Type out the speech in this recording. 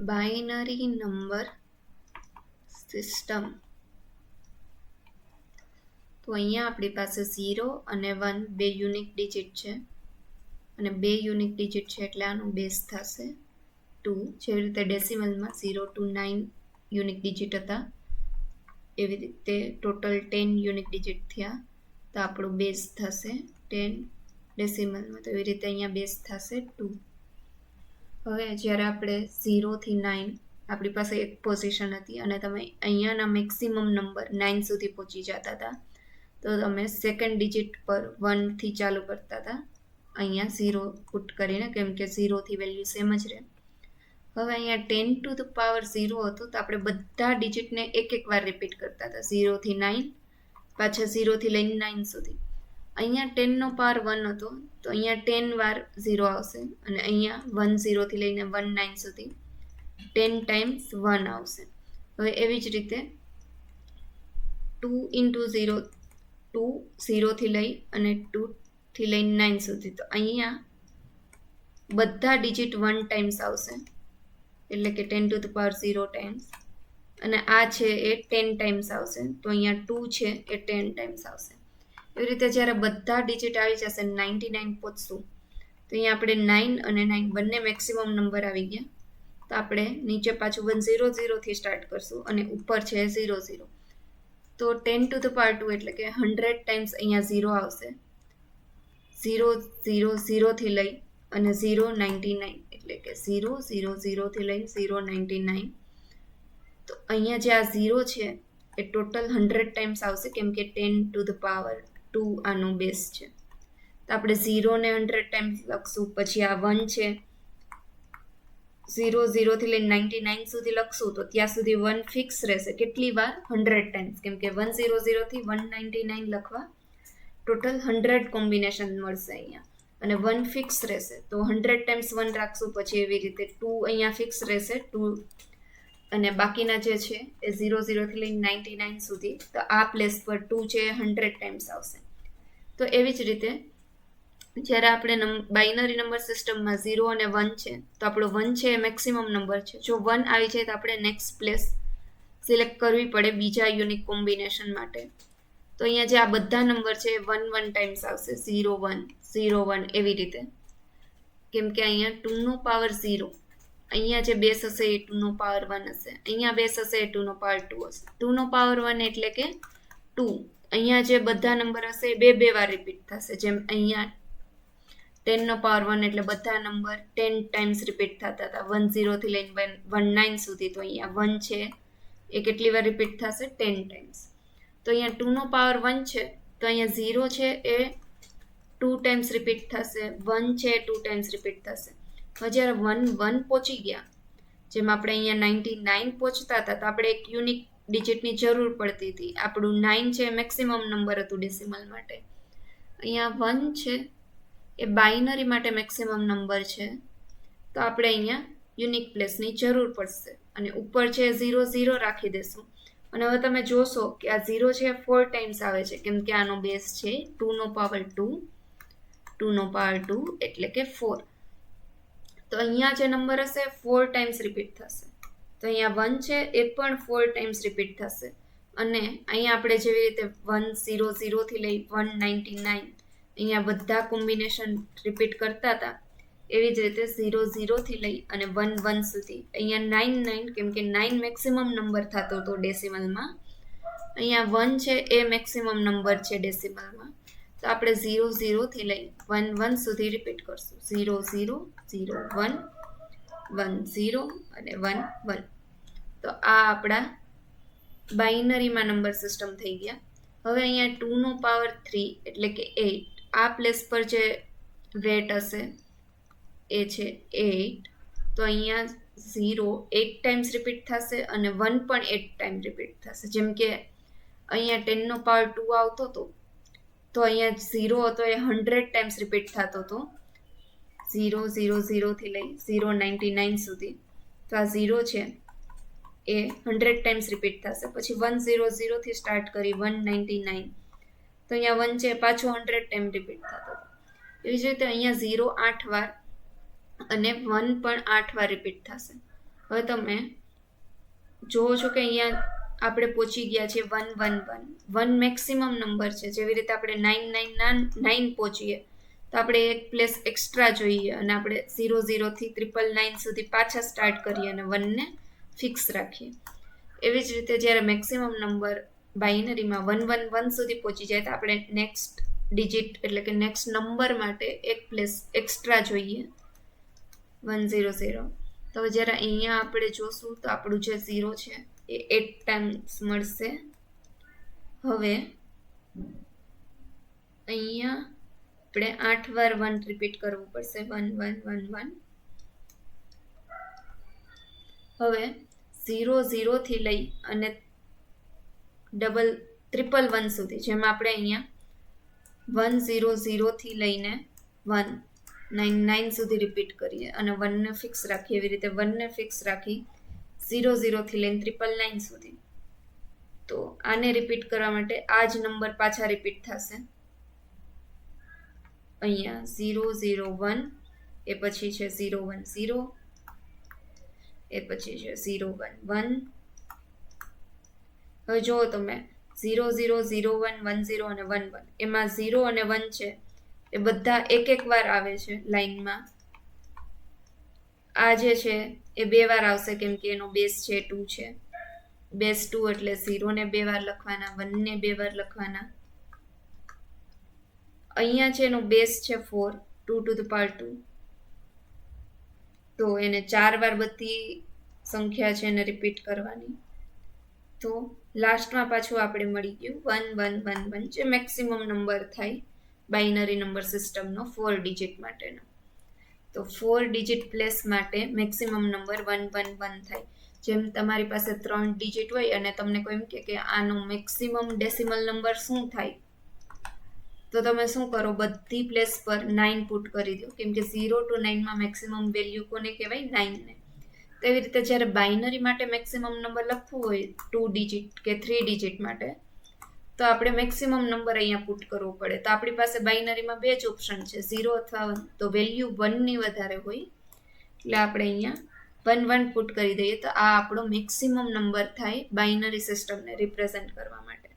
Binary number system. તો અહીંયા આપણી પાસે 0 અને 1 બે યુનિક ડિજિટ છે, અને બે યુનિક ડિજિટ છે એટલે આનું બેઝ થશે 2. જેવી રીતે ડેસિમલમાં 0 to 9 યુનિક ડિજિટ હતા, એવી રીતે ટોટલ 10 યુનિક ડિજિટ થયા, તો આપણું બેઝ થશે 10 ડેસિમલમાં. તો એવી રીતે અહીંયા બેઝ થશે 2. હવે જ્યારે આપણે 0 થી 9 આપણી પાસે એક પોઝિશન હતી અને તમે અહીંયાના મેક્સિમમ નંબર 9 સુધી પહોંચી જતા હતા, તો તમે સેકન્ડ ડિજિટ પર 1 થી ચાલુ કરતા હતા, અહીંયા 0 પુટ કરીને, કેમ કે 0 થી વેલ્યુ સેમ જ રહે. હવે અહીંયા 10 to the power 0 હતું, તો આપણે બધા ડિજિટને એક વાર રિપીટ કરતા હતા, 0 થી 9, પાછા 0 થી લઈને 9 સુધી. અહીંયા 10 નો પાવર 1 હતો, તો અહીંયા 10 વાર 0 આવશે, અને અહીંયા 1 0 થી લઈને 1 9 સુધી 10 ટાઈમ્સ 1 આવશે. હવે એવી જ રીતે 2 into 0, 2 0 થી લઈ અને 2 થી લઈને 9 સુધી, તો અહીંયા બધા ડિજિટ 1 ટાઈમ્સ આવશે, એટલે કે 10 to the power 0 ટાઈમ્સ, અને આ છે એ 10 ટાઈમ્સ આવશે, તો અહીંયા 2 છે એ 10 ટાઈમ્સ આવશે. એવી રીતે જ્યારે બધા ડિજિટ આવી જશે 99 પહોંચશું, તો અહીંયા આપણે 9 અને 9 બંને મેક્સિમમ નંબર આવી ગયા, તો આપણે નીચે પાછું 100 થી સ્ટાર્ટ કરશું અને ઉપર છે 00. તો 10 to the power 2 એટલે કે 100 ટાઈમ્સ અહીંયા 0 આવશે, 0 0 0 થી લઈ અને 0 99, એટલે કે 0 0 0 થી લઈને 0 99. તો અહીંયા જે આ 0 છે એ ટોટલ 100 ટાઈમ્સ આવશે, કેમ કે 10 to the power 2 આનો બેઝ છે. તો આપણે 0 ને 100 ટાઈમ્સ લખશું, પછી આ 1 છે 0 0 થી લઈને 99 સુધી લખશું, તો ત્યાં સુધી 1 ફિક્સ રહેશે. કેટલી વાર? 100 ટાઈમ્સ, કેમ કે 100 થી 199 લખવા ટોટલ 100 કોમ્બિનેશન મળશે અહીંયા, અને 1 ફિક્સ રહેશે. તો 100 ટાઈમ્સ 1 રાખશું, પછી એવી રીતે 2 અહીંયા ફિક્સ રહેશે 2, અને બાકીના જે છે એ 0 0 થી લઈને 99 સુધી, તો આ પ્લેસ પર 2 છે એ 100 ટાઈમ્સ આવશે. તો એવી જ રીતે જ્યારે આપણે બાઇનરી નંબર સિસ્ટમમાં 0 અને 1 છે, તો આપણો 1 છે એ મેક્સિમમ નંબર છે. જો 1 આવી જાય તો આપણે નેક્સ્ટ પ્લેસ સિલેક્ટ કરવી પડે બીજા યુનિક કોમ્બિનેશન માટે. તો અહીંયા જે આ બધા નંબર છે એ 1 1 ટાઈમ્સ આવશે, 0 1 0 1 એવી રીતે, કેમ કે અહીંયા 2 નો પાવર 0, અહીંયા જે બેઝ હશે એ 2 નો પાવર 1 હશે, અહીંયા બેઝ હશે એ 2 નો પાવર 2 હશે. 2 નો પાવર 1 એટલે કે 2. અહીંયા જે બધા નંબર હશે એ બે વાર રિપીટ થશે, જેમ અહીંયા 10 નો પાવર 1 એટલે બધા નંબર 10 ટાઈમ્સ રિપીટ થતા હતા, 10 થી લઈને 19 સુધી. તો અહીંયા 1 છે એ કેટલી વાર રિપીટ થશે? 10 ટાઈમ્સ. તો અહીંયા 2 નો પાવર 1 છે, તો અહીંયા 0 છે એ 2 ટાઈમ્સ રિપીટ થશે, 1 છે 2 ટાઈમ્સ રિપીટ થશે. હવે જ્યારે 1 1 પહોંચી ગયા, જેમ આપણે અહીંયા 99 પહોંચતા હતા, તો આપણે એક યુનિક ડિજિટની જરૂર પડતી હતી. આપણું 9 છે મેક્સિમમ નંબર હતું ડેસિમલ માટે. અહીંયા 1 છે એ બાઇનરી માટે મેક્સિમમ નંબર છે, તો આપણે અહીંયા યુનિક પ્લેસની જરૂર પડશે, અને ઉપર છે 0 0 રાખી દેશું. અને હવે તમે જોશો કે આ 0 છે 4 ટાઈમ્સ આવે છે, કેમ કે આનો બેઝ છે 2 નો પાવર 2, 2 નો પાવર 2 એટલે કે 4. તો અહીંયા જે નંબર હશે 4 ટાઈમ્સ રિપીટ થશે. તો અહીંયા 1 છે એ પણ 4 ટાઈમ્સ રિપીટ થશે, અને અહીંયા આપણે જેવી રીતે 1 0 0 થી લઈ 199 અહીંયા બધા કોમ્બિનેશન રિપીટ કરતા હતા, એવી જ રીતે 0 0 થી લઈ અને 1 1 સુધી અહીંયા 99, કેમ કે 9 મેક્સિમમ નંબર થતો હતો ડેસિમલમાં, અહીંયા 1 છે એ મેક્સિમમ નંબર છે ડેસિમલમાં. તો આપણે 0 0 થી લઈ 1 1 સુધી રિપીટ કરશું, 0 0 0 1 1 0 અને 1 1. તો આ આપણા બાઇનરીમાં નંબર સિસ્ટમ થઈ ગયા. હવે અહીંયા 2 નો પાવર 3 એટલે કે 8, આ પ્લેસ પર જે વેટ હશે એ છે 8. તો અહીંયા 0 8 ટાઈમ્સ રિપીટ થશે, અને 1 પણ 8 ટાઈમ રિપીટ થશે. જેમ કે અહીંયા 10 નો પાવર 2 આવતો હતો, તો અહીંયા 0 હતો એ 100 ટાઈમ્સ રિપીટ થતો હતો, 0 0 0 થી લઈ 0 99 સુધી. તો આ 0 છે એ 100 ટાઈમ્સ રિપીટ થશે. પછી 1 0 0 થી સ્ટાર્ટ કરી 199, તો અહીંયા 1 છે પાછો 100 ટાઈમ રિપીટ થતો હતો. એવી જ રીતે અહીંયા 0 8 વાર અને 1 પણ 8 વાર રિપીટ થશે. હવે તમે જોવો છો કે અહીંયા આપણે પહોંચી ગયા છે 111. 1 મેક્સિમમ નંબર છે. જેવી રીતે આપણે 999 પહોંચીએ તો આપણે એક પ્લેસ એક્સ્ટ્રા જોઈએ અને આપણે 00 થી 999 સુધી પાછા સ્ટાર્ટ કરીએ અને 1 ને ફિક્સ રાખીએ. એવી જ રીતે જ્યારે મેક્સિમમ નંબર બાઇનરીમાં 111 સુધી પહોંચી જાય તો આપણે નેક્સ્ટ ડિજિટ એટલે કે નેક્સ્ટ નંબર માટે એક પ્લેસ એક્સ્ટ્રા જોઈએ 100. તો જ્યારે અહીંયા આપણે જોશું તો આપણું જે 0 છે એ 8 ટાઈમ્સ મળશે. હવે અહીંયા આપણે 8 વાર 1 રિપીટ કરવું પડશે 1111. હવે 00 થી લઈ અને 111 સુધી, જેમાં આપણે અહીંયા 100 થી લઈને 199 સુધી રિપીટ કરીએ અને 1 ને ફિક્સ રાખીએ. એવી રીતે 1 ને ફિક્સ રાખી 00 થી લઈને 999 સુધી. તો આને રિપીટ કરવા માટે આ જ નંબર પાછા રિપીટ થશે. અહીંયા 001, એ પછી છે 010, એ પછી છે 011. હવે જુઓ તમે 00, 01, 10 અને 11, એમાં 0 અને 1 છે એ બધા એક એક વાર આવે છે લાઈનમાં. આ જે છે એ 2 વાર આવશે કેમ કે એનો બેઝ છે 2 છે. બેઝ 2 એટલે 0 ને 2 વાર લખવાના, 1 ને 2 વાર લખવાના. અહીંયા છે એનો બેઝ છે 4, 2 to the power 2. તો એને 4 વાર બધી સંખ્યા છે એને રિપીટ કરવાની. તો લાસ્ટમાં પાછું આપણે મળી ગયું 1111, જે મેક્સિમમ નંબર થાય બાઇનરી નંબર સિસ્ટમનો 4 ડિજિટ માટેનો. તો 4 ડિજિટ પ્લેસ માટે મેક્સિમમ નંબર 111 થાય. જેમ તમારી પાસે 3 ડિજિટ હોય અને તમને કોઈ એમ કે આનો મેક્સિમમ ડેસિમલ નંબર શું થાય, તો તમે શું કરો, બધી પ્લેસ પર 9 પુટ કરી દો, કેમ કે 0 to 9 માં મેક્સિમમ વેલ્યુ કોને કહેવાય? 9 ને. તેવી રીતે જ્યારે બાઇનરી માટે મેક્સિમમ નંબર લખવું હોય 2 ડિજિટ કે 3 ડિજિટ માટે, તો આપણે મેક્સિમમ નંબર અહીંયા પુટ કરવો પડે. તો આપણી પાસે બાઇનરીમાં 2 જ ઓપ્શન છે, 0 અથવા 1. તો વેલ્યુ 1 ની વધારે હોય એટલે આપણે અહીંયા 11 પુટ કરી દઈએ તો આ આપણો મેક્સિમમ નંબર થાય બાઇનરી સિસ્ટમને રિપ્રેઝેન્ટ કરવા માટે.